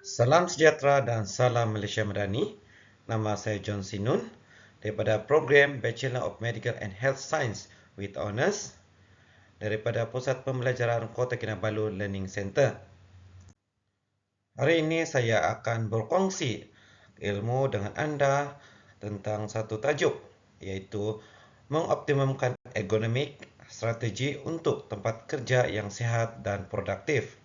Salam sejahtera dan salam Malaysia Madani. Nama saya John Sinun daripada program Bachelor of Medical and Health Science with Honours daripada Pusat Pembelajaran Kota Kinabalu Learning Centre. Hari ini saya akan berkongsi ilmu dengan anda tentang satu tajuk, iaitu mengoptimumkan ergonomik strategi untuk tempat kerja yang sihat dan produktif.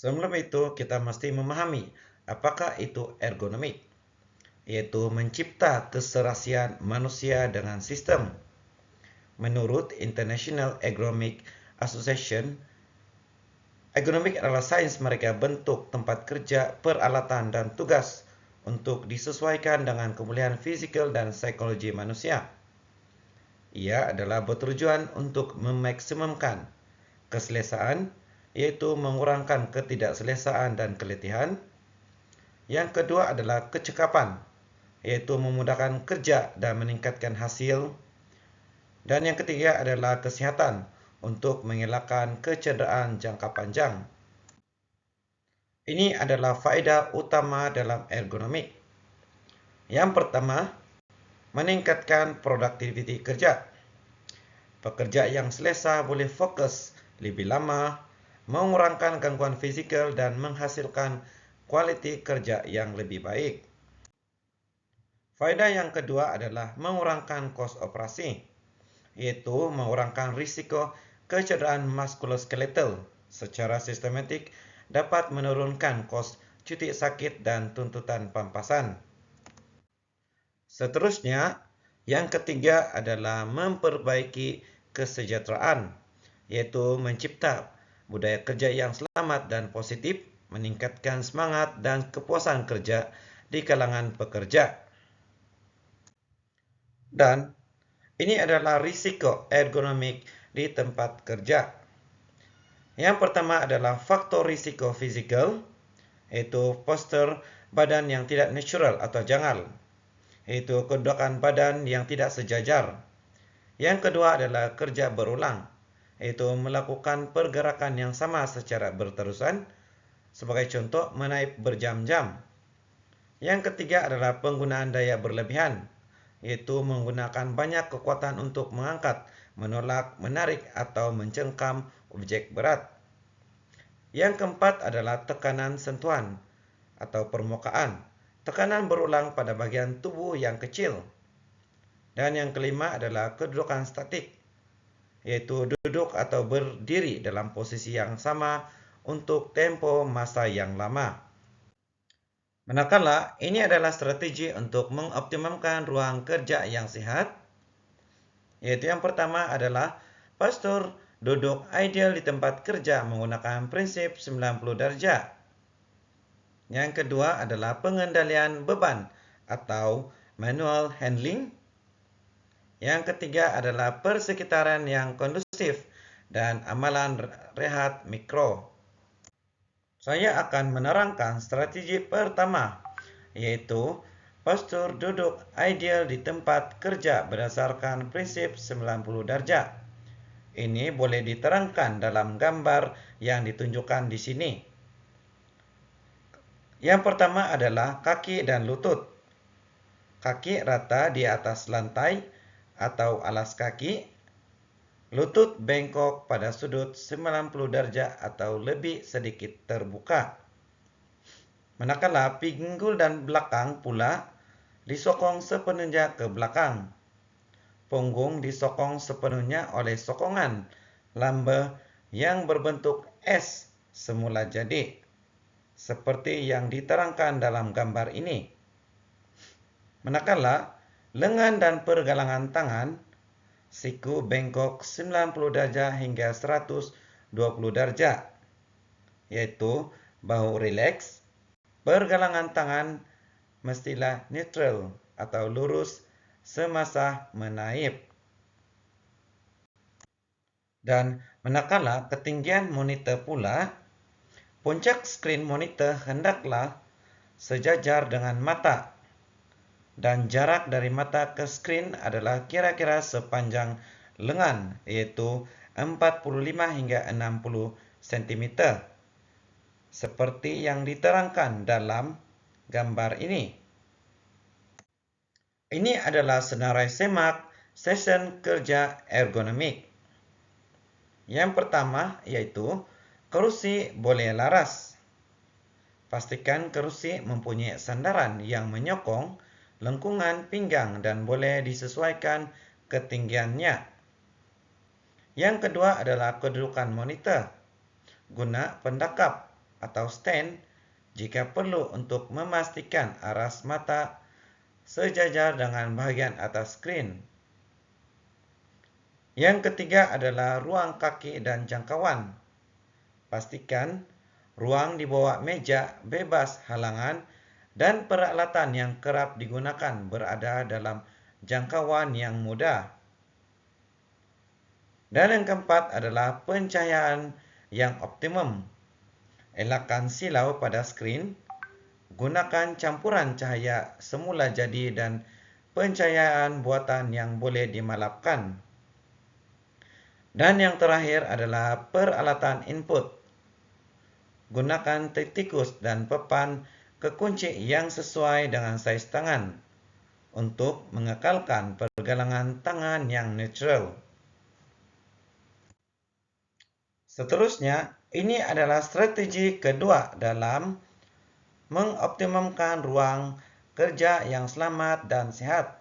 Sebelum itu, kita mesti memahami apakah itu ergonomik, yaitu mencipta keserasian manusia dengan sistem. Menurut International Ergonomic Association, ergonomik adalah sains mereka bentuk tempat kerja, peralatan, dan tugas untuk disesuaikan dengan kemuliaan fizikal dan psikologi manusia. Ia adalah bertujuan untuk memaksimumkan keselesaan, yaitu mengurangkan ketidakselesaan dan keletihan. Yang kedua adalah kecekapan, yaitu memudahkan kerja dan meningkatkan hasil. Dan yang ketiga adalah kesihatan, untuk mengelakkan kecederaan jangka panjang. Ini adalah faedah utama dalam ergonomik. Yang pertama, meningkatkan produktiviti kerja. Pekerja yang selesa boleh fokus lebih lama, mengurangkan gangguan fizikal dan menghasilkan kualiti kerja yang lebih baik. Faedah yang kedua adalah mengurangkan kos operasi, yaitu mengurangkan risiko kecederaan muskuloskeletal secara sistematik, dapat menurunkan kos cuti sakit dan tuntutan pampasan. Seterusnya, yang ketiga adalah memperbaiki kesejahteraan, yaitu mencipta budaya kerja yang selamat dan positif, meningkatkan semangat dan kepuasan kerja di kalangan pekerja. Dan ini adalah risiko ergonomik di tempat kerja. Yang pertama adalah faktor risiko fizikal, yaitu postur badan yang tidak natural atau jangal, yaitu kedudukan badan yang tidak sejajar. Yang kedua adalah kerja berulang, yaitu melakukan pergerakan yang sama secara berterusan, sebagai contoh menaip berjam-jam. Yang ketiga adalah penggunaan daya berlebihan, yaitu menggunakan banyak kekuatan untuk mengangkat, menolak, menarik atau mencengkam objek berat. Yang keempat adalah tekanan sentuhan atau permukaan, tekanan berulang pada bagian tubuh yang kecil. Dan yang kelima adalah kedudukan statik, yaitu duduk atau berdiri dalam posisi yang sama untuk tempo masa yang lama. Manakala ini adalah strategi untuk mengoptimumkan ruang kerja yang sehat, yaitu yang pertama adalah postur duduk ideal di tempat kerja menggunakan prinsip 90 darjah. Yang kedua adalah pengendalian beban atau manual handling. Yang ketiga adalah persekitaran yang kondusif dan amalan rehat mikro. Saya akan menerangkan strategi pertama, yaitu postur duduk ideal di tempat kerja berdasarkan prinsip 90 darjah. Ini boleh diterangkan dalam gambar yang ditunjukkan di sini. Yang pertama adalah kaki dan lutut. Kaki rata di atas lantai atau alas kaki. Lutut bengkok pada sudut 90 darjah atau lebih sedikit terbuka. Manakala pinggul dan belakang pula disokong sepenuhnya ke belakang. Punggung disokong sepenuhnya oleh sokongan lambah yang berbentuk S semula jadi, seperti yang diterangkan dalam gambar ini. Manakala lengan dan pergelangan tangan, siku bengkok 90 darjah hingga 120 darjah, yaitu bahu rileks, pergelangan tangan mestilah neutral atau lurus semasa menaip. Dan manakala ketinggian monitor pula, puncak skrin monitor hendaklah sejajar dengan mata, dan jarak dari mata ke skrin adalah kira-kira sepanjang lengan, yaitu 45 hingga 60 cm. seperti yang diterangkan dalam gambar ini. Ini adalah senarai semak session kerja ergonomik. Yang pertama yaitu kerusi boleh laras. Pastikan kerusi mempunyai sandaran yang menyokong lengkungan pinggang dan boleh disesuaikan ketinggiannya. Yang kedua adalah kedudukan monitor. Guna pendakap atau stand jika perlu untuk memastikan aras mata sejajar dengan bahagian atas skrin. Yang ketiga adalah ruang kaki dan jangkauan. Pastikan ruang di bawah meja bebas halangan dan peralatan yang kerap digunakan berada dalam jangkauan yang mudah. Dan yang keempat adalah pencahayaan yang optimum. Elakkan silau pada skrin. Gunakan campuran cahaya semula jadi dan pencahayaan buatan yang boleh dimalapkan. Dan yang terakhir adalah peralatan input. Gunakan tikus dan papan kekunci yang sesuai dengan saiz tangan untuk mengekalkan pergelangan tangan yang natural. Seterusnya, ini adalah strategi kedua dalam mengoptimumkan ruang kerja yang selamat dan sehat,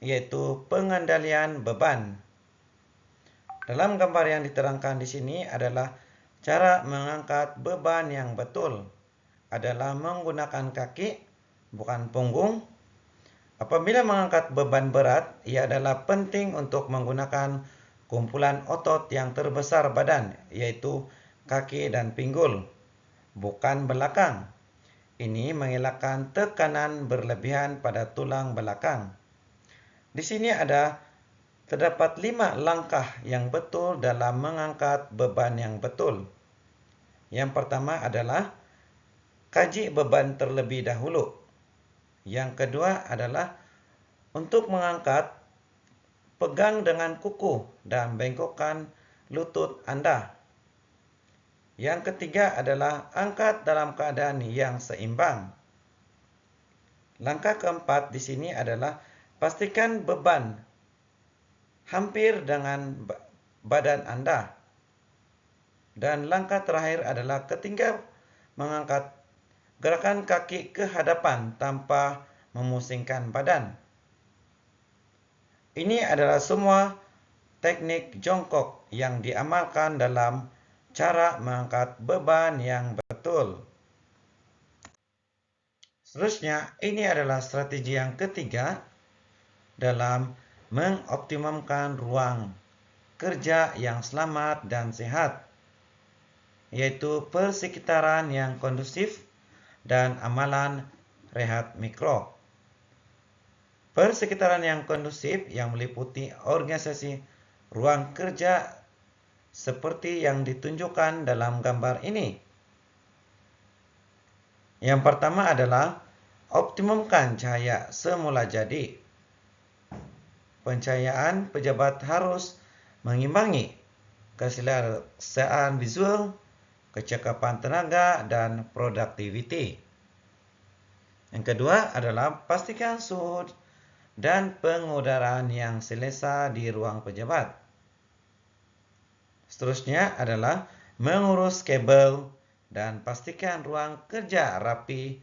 yaitu pengendalian beban. Dalam gambar yang diterangkan di sini adalah cara mengangkat beban yang betul adalah menggunakan kaki, bukan punggung. Apabila mengangkat beban berat, ia adalah penting untuk menggunakan kumpulan otot yang terbesar badan, yaitu kaki dan pinggul, bukan belakang. Ini mengelakkan tekanan berlebihan pada tulang belakang. Di sini terdapat 5 langkah yang betul dalam mengangkat beban yang betul. Yang pertama adalah kaji beban terlebih dahulu. Yang kedua adalah untuk mengangkat, pegang dengan kuku dan bengkokkan lutut Anda. Yang ketiga adalah angkat dalam keadaan yang seimbang. Langkah keempat di sini adalah pastikan beban hampir dengan badan Anda. Dan langkah terakhir adalah ketika mengangkat, gerakan kaki ke hadapan tanpa memusingkan badan. Ini adalah semua teknik jongkok yang diamalkan dalam cara mengangkat beban yang betul. Seterusnya, ini adalah strategi yang ketiga dalam mengoptimumkan ruang kerja yang selamat dan sehat, yaitu persekitaran yang kondusif dan amalan rehat mikro. Persekitaran yang kondusif yang meliputi organisasi ruang kerja seperti yang ditunjukkan dalam gambar ini. Yang pertama adalah optimumkan cahaya semula jadi. Pencahayaan pejabat harus mengimbangi keselesaan visual, kecakapan tenaga, dan produktiviti. Yang kedua adalah pastikan suhu dan pengudaraan yang selesa di ruang pejabat. Seterusnya adalah mengurus kabel dan pastikan ruang kerja rapi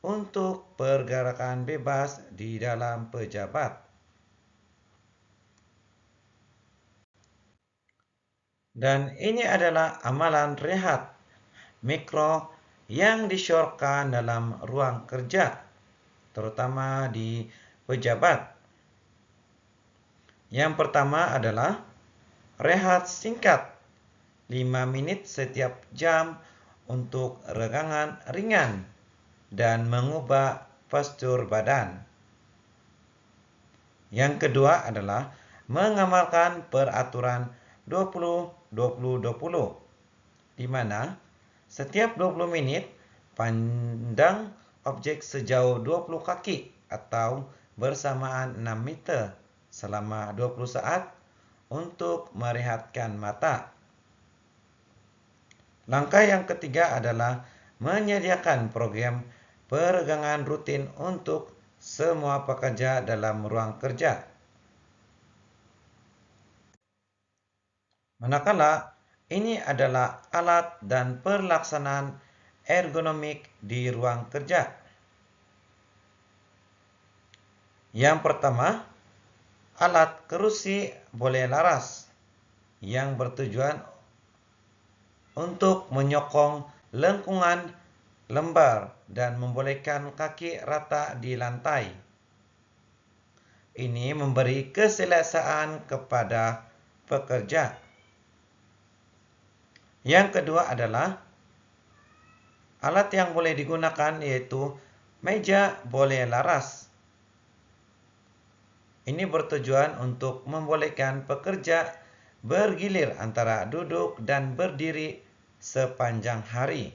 untuk pergerakan bebas di dalam pejabat. Dan ini adalah amalan rehat mikro yang disyorkan dalam ruang kerja, terutama di pejabat. Yang pertama adalah rehat singkat 5 menit setiap jam untuk regangan ringan dan mengubah postur badan. Yang kedua adalah mengamalkan peraturan 20-20-20, di mana setiap 20 menit pandang objek sejauh 20 kaki atau bersamaan 6 meter selama 20 saat untuk merehatkan mata. Langkah yang ketiga adalah menyediakan program peregangan rutin untuk semua pekerja dalam ruang kerja. Manakala ini adalah alat dan pelaksanaan ergonomik di ruang kerja. Yang pertama, alat kerusi boleh laras yang bertujuan untuk menyokong lengkungan lembar dan membolehkan kaki rata di lantai. Ini memberi keseleksaan kepada pekerja. Yang kedua adalah alat yang boleh digunakan yaitu meja boleh laras. Ini bertujuan untuk membolehkan pekerja bergilir antara duduk dan berdiri sepanjang hari.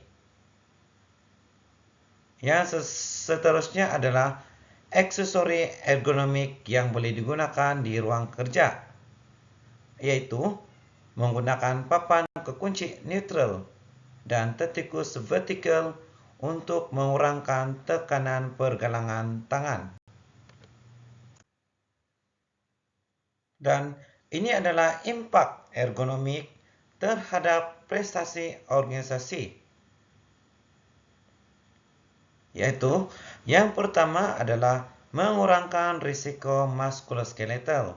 Yang seterusnya adalah aksesori ergonomik yang boleh digunakan di ruang kerja, yaitu menggunakan papan kekunci neutral dan tertikus vertikal untuk mengurangkan tekanan pergelangan tangan. Dan ini adalah impak ergonomik terhadap prestasi organisasi. Yaitu, yang pertama adalah mengurangkan risiko muskuloskeletal,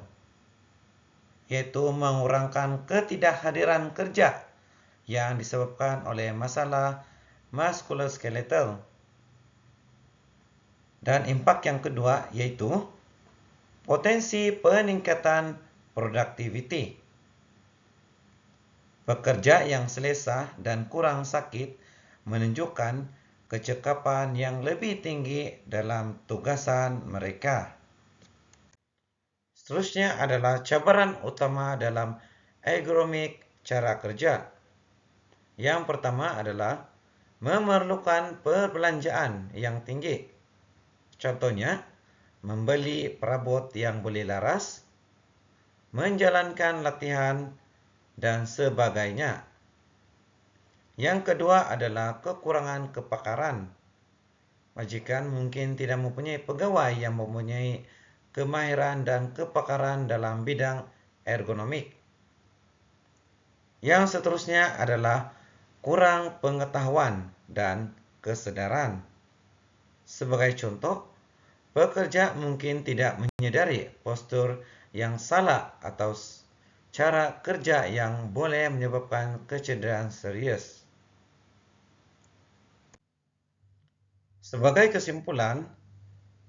yaitu mengurangkan ketidakhadiran kerja yang disebabkan oleh masalah muskuloskeletal. Dan impak yang kedua yaitu potensi peningkatan productivity. Pekerja yang selesa dan kurang sakit menunjukkan kecekapan yang lebih tinggi dalam tugasan mereka. Seterusnya adalah cabaran utama dalam ergonomik cara kerja. Yang pertama adalah memerlukan perbelanjaan yang tinggi. Contohnya, membeli perabot yang boleh laras, menjalankan latihan, dan sebagainya. Yang kedua adalah kekurangan kepakaran. Majikan mungkin tidak mempunyai pegawai yang mempunyai kemahiran dan kepakaran dalam bidang ergonomik. Yang seterusnya adalah kurang pengetahuan dan kesadaran. Sebagai contoh, pekerja mungkin tidak menyadari postur yang salah atau cara kerja yang boleh menyebabkan kecederaan serius. Sebagai kesimpulan,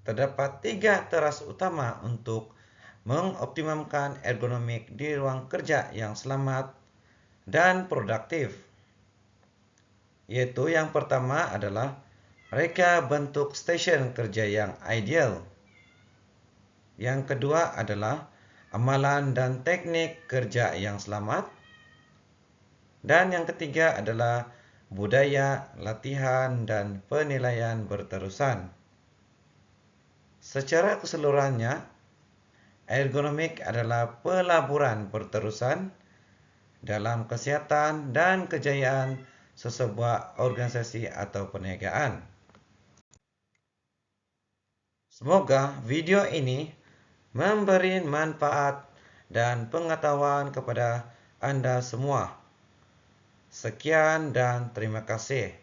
terdapat 3 teras utama untuk mengoptimalkan ergonomik di ruang kerja yang selamat dan produktif. Yaitu yang pertama adalah reka bentuk stesen kerja yang ideal. Yang kedua adalah amalan dan teknik kerja yang selamat. Dan yang ketiga adalah budaya, latihan, dan penilaian berterusan. Secara keseluruhannya, ergonomik adalah pelaburan berterusan dalam kesehatan dan kejayaan sesebuah organisasi atau perniagaan. Semoga video ini memberi manfaat dan pengetahuan kepada Anda semua. Sekian dan terima kasih.